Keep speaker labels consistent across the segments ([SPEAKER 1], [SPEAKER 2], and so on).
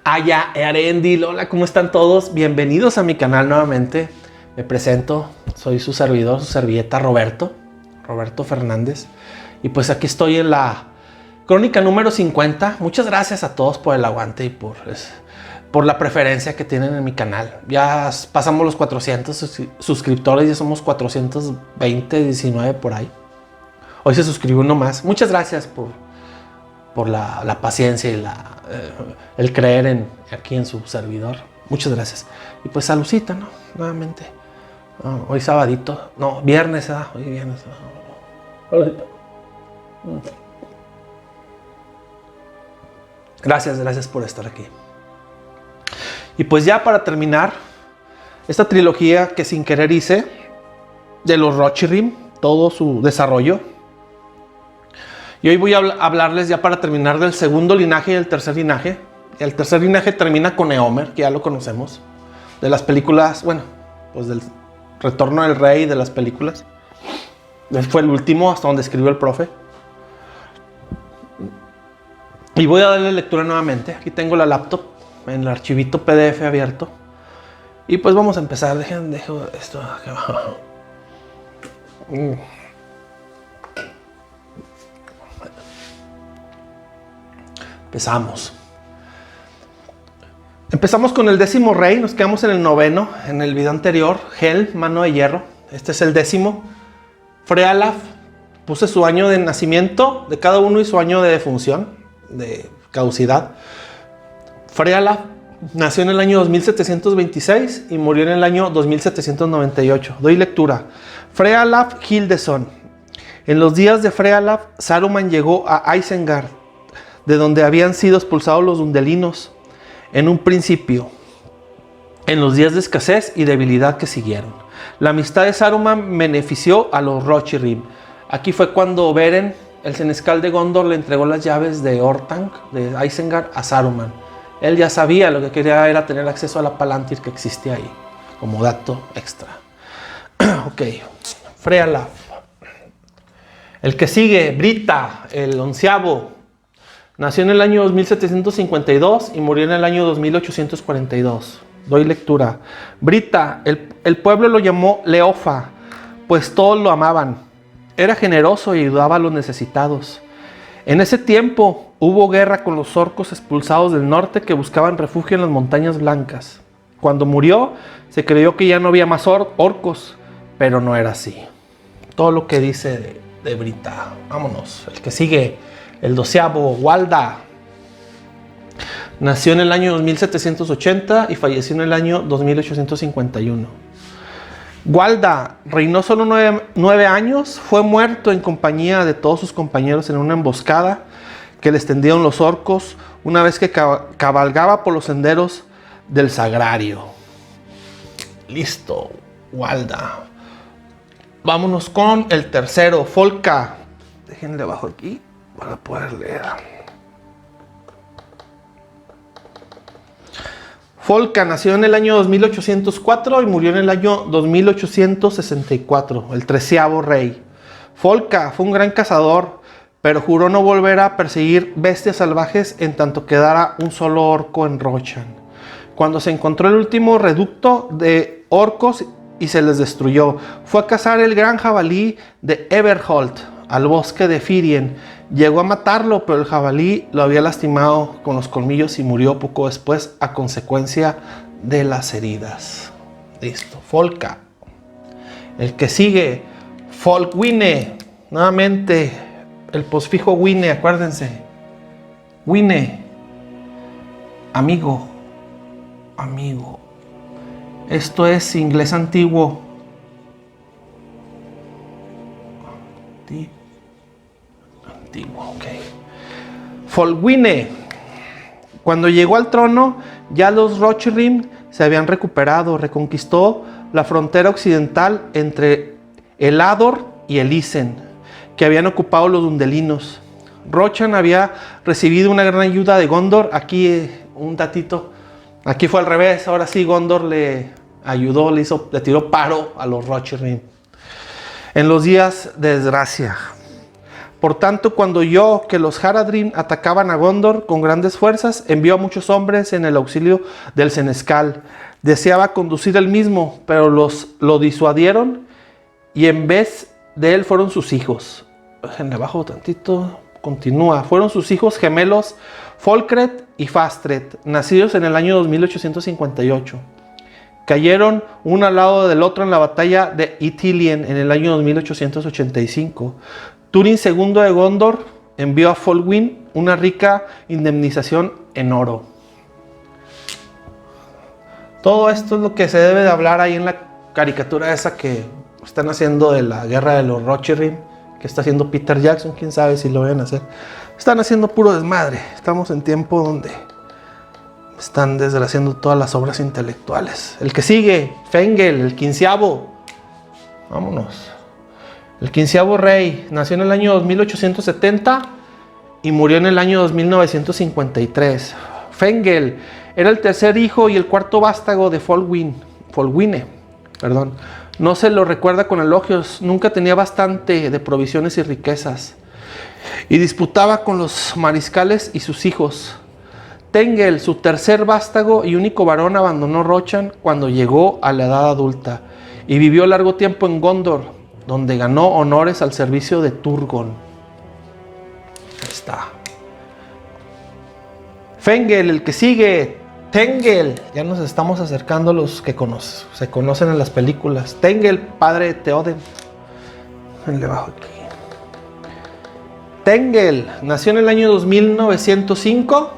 [SPEAKER 1] Aya, Arendil, hola, ¿cómo están todos? Bienvenidos a mi canal nuevamente. Me presento, soy su servidor, su servilleta Roberto Fernández. Y pues aquí estoy en la crónica número 50. Muchas gracias a todos por el aguante y por la preferencia que tienen en mi canal. Ya pasamos los 400 suscriptores, ya somos 420, 19 por ahí. Hoy se suscribió uno más. Muchas gracias por la paciencia y el creer aquí en su servidor. Muchas gracias. Y pues saludcita, ¿no? Nuevamente. Hoy sabadito. No, viernes, hoy viernes. Saludcita. Gracias por estar aquí. Y pues ya para terminar esta trilogía que sin querer hice de los Rohirrim, todo su desarrollo. Y hoy voy a hablarles ya para terminar del segundo linaje y el tercer linaje. El tercer linaje termina con Éomer, que ya lo conocemos. De las películas, bueno, pues del Retorno del Rey de las películas. Él fue el último hasta donde escribió el profe. Y voy a darle lectura nuevamente. Aquí tengo la laptop en el archivito PDF abierto. Y pues vamos a empezar. Dejo esto aquí abajo. Empezamos con el 10º rey, nos quedamos en el 9º, en el video anterior, Hel, mano de hierro. Este es el 10º. Frealaf, puse su año de nacimiento de cada uno y su año de defunción, de caducidad. Frealaf nació en el año 2726 y murió en el año 2798. Doy lectura. Frealaf Hildeson. En los días de Frealaf, Saruman llegó a Isengard, de donde habían sido expulsados los Dundelinos en un principio, en los días de escasez y debilidad que siguieron. La amistad de Saruman benefició a los Rohirrim. Aquí fue cuando Beren, el senescal de Gondor, le entregó las llaves de Orthanc, de Isengard, a Saruman. Él ya sabía, lo que quería era tener acceso a la Palantir que existía ahí, como dato extra. Ok, Frealaf. El que sigue, Brita, el 11º. Nació en el año 2752 y murió en el año 2842. Doy lectura. Brita, el pueblo lo llamó Leofa, pues todos lo amaban. Era generoso y ayudaba a los necesitados. En ese tiempo hubo guerra con los orcos expulsados del norte que buscaban refugio en las montañas blancas. Cuando murió, se creyó que ya no había más orcos, pero no era así. Todo lo que dice de Brita. Vámonos. El que sigue, el 12º, Walda. Nació en el año 2780 y falleció en el año 2851. Walda reinó solo 9 años. Fue muerto en compañía de todos sus compañeros en una emboscada que les tendieron los orcos una vez que cabalgaba por los senderos del Sagrario. Listo, Walda. Vámonos con el tercero, Folka. Déjenle abajo aquí para poder leer. Folka nació en el año 2804 y murió en el año 2864, el 13º rey. Folka fue un gran cazador, pero juró no volver a perseguir bestias salvajes en tanto quedara un solo orco en Rochan. Cuando se encontró el último reducto de orcos y se les destruyó, fue a cazar el gran jabalí de Everholt al bosque de Firien. Llegó a matarlo, pero el jabalí lo había lastimado con los colmillos y murió poco después a consecuencia de las heridas. Listo, Folka. El que sigue, Folkvine. Nuevamente, el posfijo Wine, acuérdense. Wine. Amigo. Esto es inglés antiguo. Ok. Folkvine. Cuando llegó al trono, ya los Rohirrim se habían reconquistó la frontera occidental entre el Ador y el Isen, que habían ocupado los Dundelinos. Rochan había recibido una gran ayuda de Gondor. Aquí un datito. Aquí fue al revés. Ahora sí Gondor le ayudó, le tiró paro a los Rohirrim en los días de desgracia. Por tanto, cuando oyó que los Haradrim atacaban a Gondor con grandes fuerzas, envió a muchos hombres en el auxilio del senescal. Deseaba conducir él mismo, pero lo disuadieron y en vez de él fueron sus hijos. Déjenle abajo tantito. Continúa. Fueron sus hijos gemelos Folcret y Fastret, nacidos en el año 2858. Cayeron uno al lado del otro en la batalla de Ithilien en el año 2885. Túrin II de Gondor envió a Folwin una rica indemnización en oro. Todo esto es lo que se debe de hablar ahí en la caricatura esa que están haciendo de la guerra de los Rohirrim, que está haciendo Peter Jackson, quién sabe si lo vayan a hacer. Están haciendo puro desmadre. Estamos en tiempo donde están desgraciando todas las obras intelectuales. El que sigue, Fengel, el 15º. Vámonos. El 15º rey nació en el año 2870 y murió en el año 2953. Fengel era el tercer hijo y el cuarto vástago de Folwine. No se lo recuerda con elogios, nunca tenía bastante de provisiones y riquezas, y disputaba con los mariscales y sus hijos. Tengel, su tercer vástago y único varón, abandonó Rochan cuando llegó a la edad adulta, y vivió largo tiempo en Gondor, donde ganó honores al servicio de Turgon. Ahí está. Fengel, el que sigue, Tengel, ya nos estamos acercando a los que se conocen en las películas. Tengel, padre de Theoden. Le bajo aquí. Tengel nació en el año 2905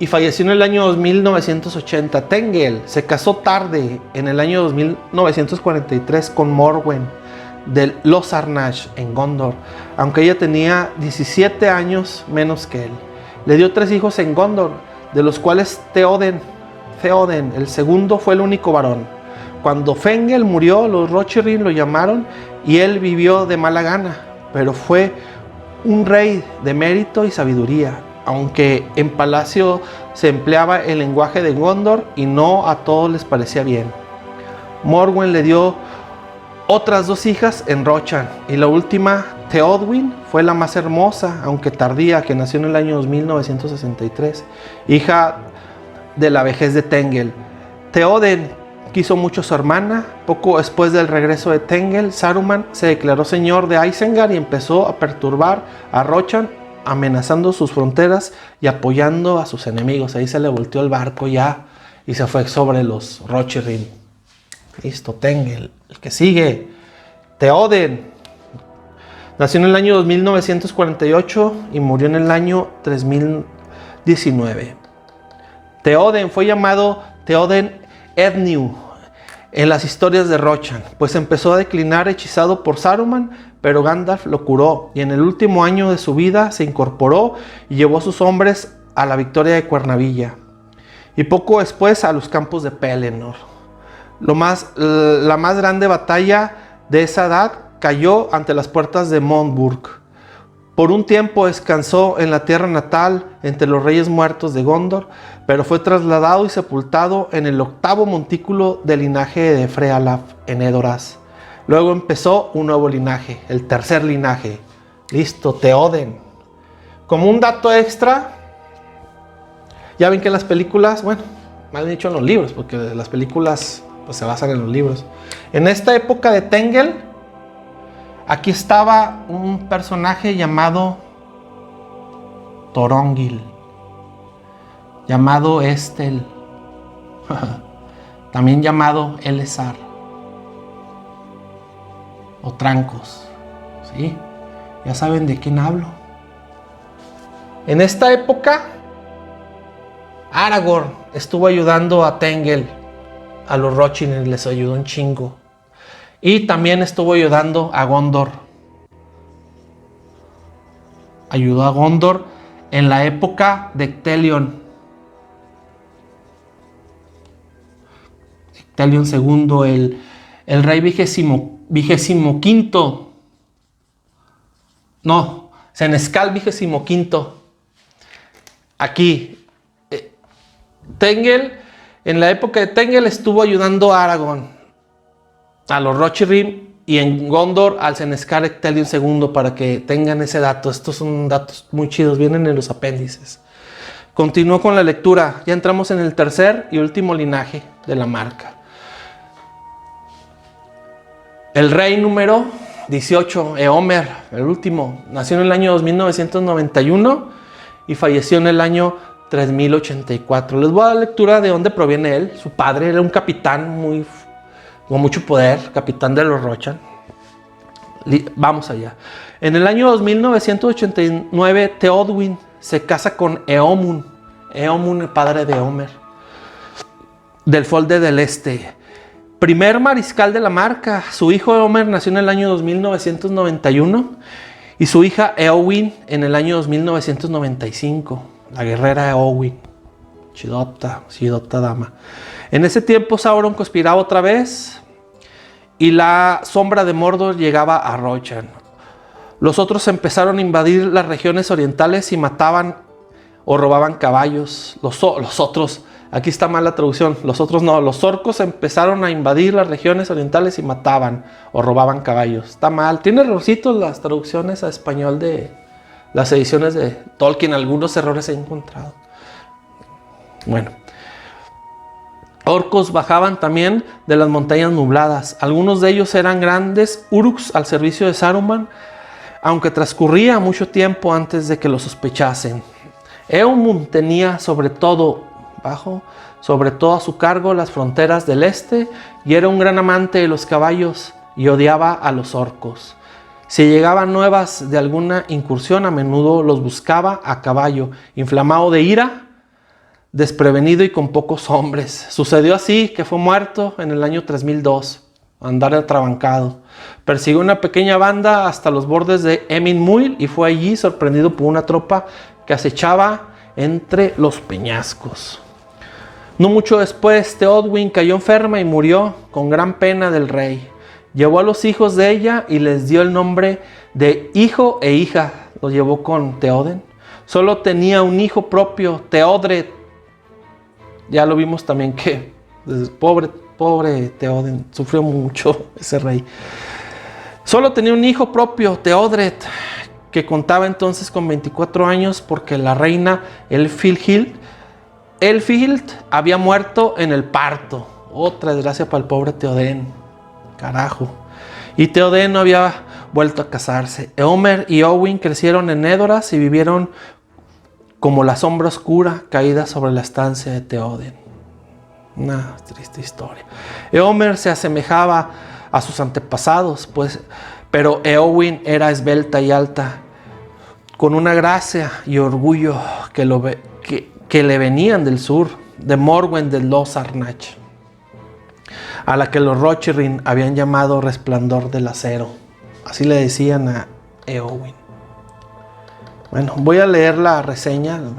[SPEAKER 1] y falleció en el año 2980. Tengel se casó tarde, en el año 2943, con Morwen de Los Arnach en Gondor, aunque ella tenía 17 años menos que él. Le dio 3 hijos en Gondor, de los cuales Theoden, el segundo, fue el único varón. Cuando Fengel murió, los Rohirrim lo llamaron y él vivió de mala gana, pero fue un rey de mérito y sabiduría, aunque en palacio se empleaba el lenguaje de Gondor y no a todos les parecía bien. Morwen le dio otras 2 hijas en Rochan, y la última, Theodwyn, fue la más hermosa, aunque tardía, que nació en el año 2963, hija de la vejez de Tengel. Theoden quiso mucho a su hermana. Poco después del regreso de Tengel, Saruman se declaró señor de Isengard y empezó a perturbar a Rochan, amenazando sus fronteras y apoyando a sus enemigos. Ahí se le volteó el barco ya y se fue sobre los Rohirrim. Listo, Tengel. El que sigue, Theoden. Nació en el año 2948 y murió en el año 3019. Theoden fue llamado Theoden Ednew en las historias de Rochan, pues empezó a declinar hechizado por Saruman, pero Gandalf lo curó, y en el último año de su vida se incorporó y llevó a sus hombres a la victoria de Cuernavilla, y poco después a los campos de Pelennor. La más grande batalla de esa edad cayó ante las puertas de Mondburg. Por un tiempo descansó en la tierra natal entre los reyes muertos de Gondor, pero fue trasladado y sepultado en el 8º montículo del linaje de Frealaf en Edoras. Luego empezó un nuevo linaje, el tercer linaje. Listo, Theoden. Como un dato extra, ya ven que las películas, bueno, más dicho en los libros, porque las películas pues, se basan en los libros. En esta época de Tengel, aquí estaba un personaje llamado Thorongil, llamado Estel, también llamado Elessar o Trancos, ¿sí? Ya saben de quién hablo. En esta época, Aragorn estuvo ayudando a Tengel, a los Rohirrim, les ayudó un chingo. Y también estuvo ayudando a Gondor. Ayudó a Gondor en la época de Ectelion. Ectelion II, el rey vigésimo-quinto. No, Senescal vigésimo-quinto. Aquí, Tengel, en la época de Tengel estuvo ayudando a Aragorn, a los Rohirrim y en Gondor al Senescar Ectelion II, para que tengan ese dato. Estos son datos muy chidos, vienen en los apéndices. Continúo con la lectura. Ya entramos en el tercer y último linaje de la marca. El rey número 18, Eomer, el último, nació en el año 2991 y falleció en el año 3084. Les voy a dar lectura de dónde proviene él. Su padre era un capitán con mucho poder, capitán de los Rochan. Vamos allá. En el año 2989, Theodwyn se casa con Eomun. Eomun, el padre de Eomer, del Folde del Este. Primer mariscal de la marca. Su hijo Eomer nació en el año 2991 y su hija Eowyn en el año 2995. La guerrera Eowyn. Chidota dama. En ese tiempo Sauron conspiraba otra vez y la sombra de Mordor llegaba a Rochan. Los otros empezaron a invadir las regiones orientales y mataban o robaban caballos. Los otros, aquí está mal la traducción, los otros no, los orcos empezaron a invadir las regiones orientales y mataban o robaban caballos. Está mal, tiene errorcitos las traducciones a español de las ediciones de Tolkien, algunos errores he encontrado. Bueno, orcos bajaban también de las montañas nubladas. Algunos de ellos eran grandes uruks al servicio de Saruman, aunque transcurría mucho tiempo antes de que lo sospechasen. Eomun tenía sobre todo a su cargo las fronteras del este y era un gran amante de los caballos y odiaba a los orcos. Si llegaban nuevas de alguna incursión, a menudo los buscaba a caballo, inflamado de ira, desprevenido y con pocos hombres. Sucedió así que fue muerto en el año 3002, andar atrabancado. Persiguió una pequeña banda hasta los bordes de Emin Muil y fue allí sorprendido por una tropa que acechaba entre los peñascos. No mucho después, Theodwyn cayó enferma y murió con gran pena del rey. Llevó a los hijos de ella y les dio el nombre de hijo e hija. Los llevó con Theoden. Solo tenía un hijo propio, Theodred. Ya lo vimos también que pobre Theoden, sufrió mucho ese rey. Solo tenía un hijo propio, Theodred, que contaba entonces con 24 años porque la reina Elfhild había muerto en el parto. Otra desgracia para el pobre Theoden. Carajo. Y Theoden no había vuelto a casarse. Eomer y Eowyn crecieron en Edoras y vivieron como la sombra oscura caída sobre la estancia de Theoden. Una triste historia. Eomer se asemejaba a sus antepasados, pero Eowyn era esbelta y alta, con una gracia y orgullo que le venían del sur, de Morwen de los Arnach, a la que los Rohirrim habían llamado resplandor del acero. Así le decían a Eowyn. Bueno, voy a leer la reseña, la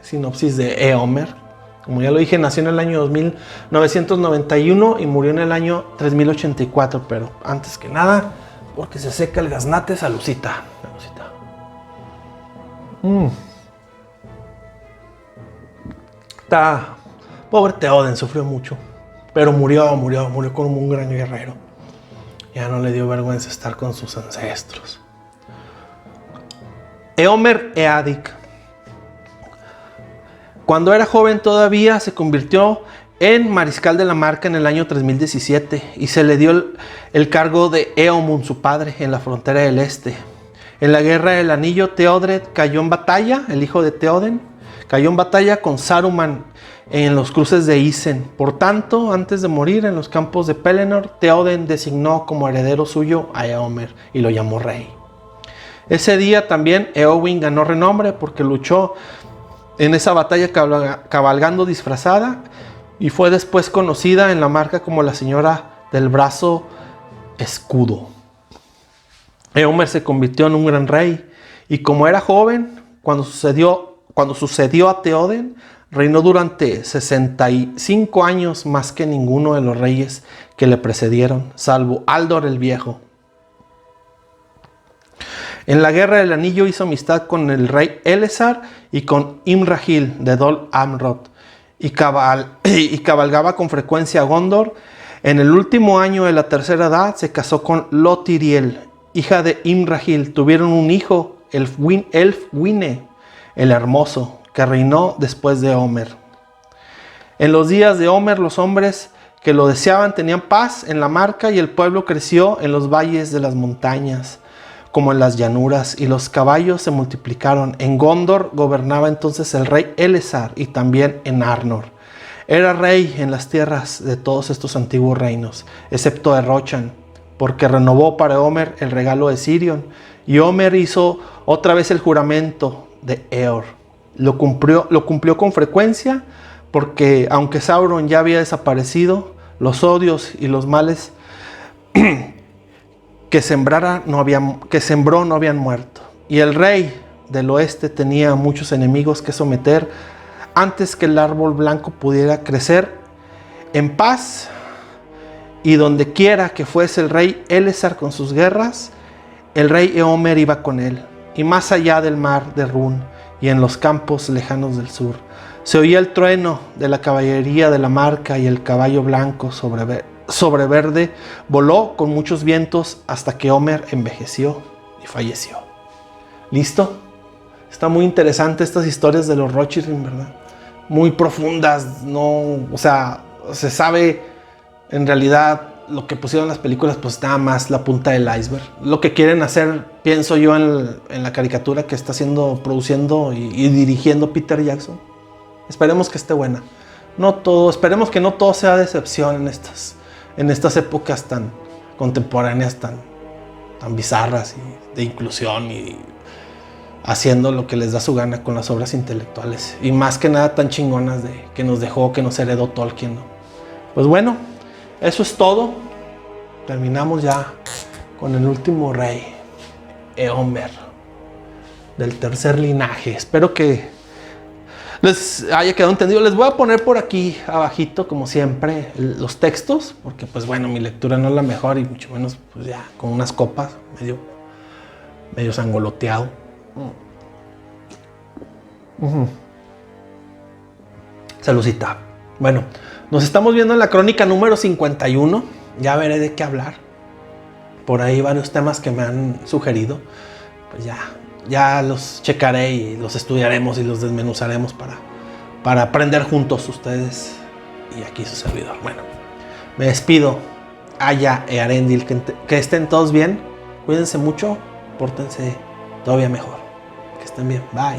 [SPEAKER 1] sinopsis de Eomer. Como ya lo dije, nació en el año 2991 y murió en el año 3084. Pero antes que nada, porque se seca el gaznate, salucita. Pobre Theoden, sufrió mucho. Pero murió como un gran guerrero. Ya no le dio vergüenza estar con sus ancestros. Eomer Eadik. Cuando era joven todavía se convirtió en mariscal de la marca en el año 3017 y se le dio el cargo de Eomun, su padre, en la frontera del este. En la guerra del anillo, Theodred cayó en batalla, el hijo de Theoden, cayó en batalla con Saruman en los cruces de Isen. Por tanto, antes de morir en los campos de Pelennor, Theoden designó como heredero suyo a Eomer y lo llamó rey. Ese día también Eowyn ganó renombre porque luchó en esa batalla cabalgando disfrazada y fue después conocida en la marca como la señora del brazo escudo. Eomer se convirtió en un gran rey y como era joven, cuando sucedió a Theoden, reinó durante 65 años más que ninguno de los reyes que le precedieron, salvo Aldor el Viejo. En la Guerra del Anillo hizo amistad con el rey Elessar y con Imrahil de Dol Amroth y cabalgaba con frecuencia a Gondor En el último año de la tercera edad se casó con Lotiriel, hija de Imrahil. Tuvieron un hijo, Elfwine, el hermoso, que reinó después de Homer. En los días de Homer, los hombres que lo deseaban tenían paz en la marca, y el pueblo creció en los valles de las montañas, como en las llanuras, y los caballos se multiplicaron. En Gondor gobernaba entonces el rey Elessar, y también en Arnor. Era rey en las tierras de todos estos antiguos reinos, excepto de Rochan, porque renovó para Homer el regalo de Sirion, y Homer hizo otra vez el juramento de Eor. Lo cumplió con frecuencia, porque aunque Sauron ya había desaparecido, los odios y los males que sembró no habían muerto. Y el rey del oeste tenía muchos enemigos que someter antes que el árbol blanco pudiera crecer en paz. Y donde quiera que fuese el rey Elessar con sus guerras, el rey Eomer iba con él. Y más allá del mar de Run y en los campos lejanos del sur, se oía el trueno de la caballería de la marca, y el caballo blanco sobre verde voló con muchos vientos hasta que Homer envejeció y falleció. ¿Listo? Está muy interesante estas historias de los Rohirrim, ¿verdad? Muy profundas, no, o sea, se sabe en realidad lo que pusieron en las películas, pues nada más la punta del iceberg. Lo que quieren hacer, pienso yo, en la caricatura que está produciendo y dirigiendo Peter Jackson. Esperemos que esté buena. Esperemos que no todo sea decepción en estas épocas tan contemporáneas, tan bizarras y de inclusión, y haciendo lo que les da su gana con las obras intelectuales, y más que nada tan chingonas que nos heredó Tolkien, ¿no? Pues bueno, eso es todo. Terminamos ya con el último rey, Eomer, del tercer linaje. Espero que les haya quedado entendido. Les voy a poner por aquí abajito, como siempre, los textos, porque pues bueno, mi lectura no es la mejor, y mucho menos pues ya con unas copas medio sangoloteado. Saludcita. Bueno, nos estamos viendo en la crónica número 51. Ya veré de qué hablar. Por ahí varios temas que me han sugerido. Pues ya los checaré y los estudiaremos y los desmenuzaremos para aprender juntos ustedes y aquí su servidor. Bueno, me despido. Aya e Arendil, que estén todos bien. Cuídense mucho. Pórtense todavía mejor. Que estén bien. Bye.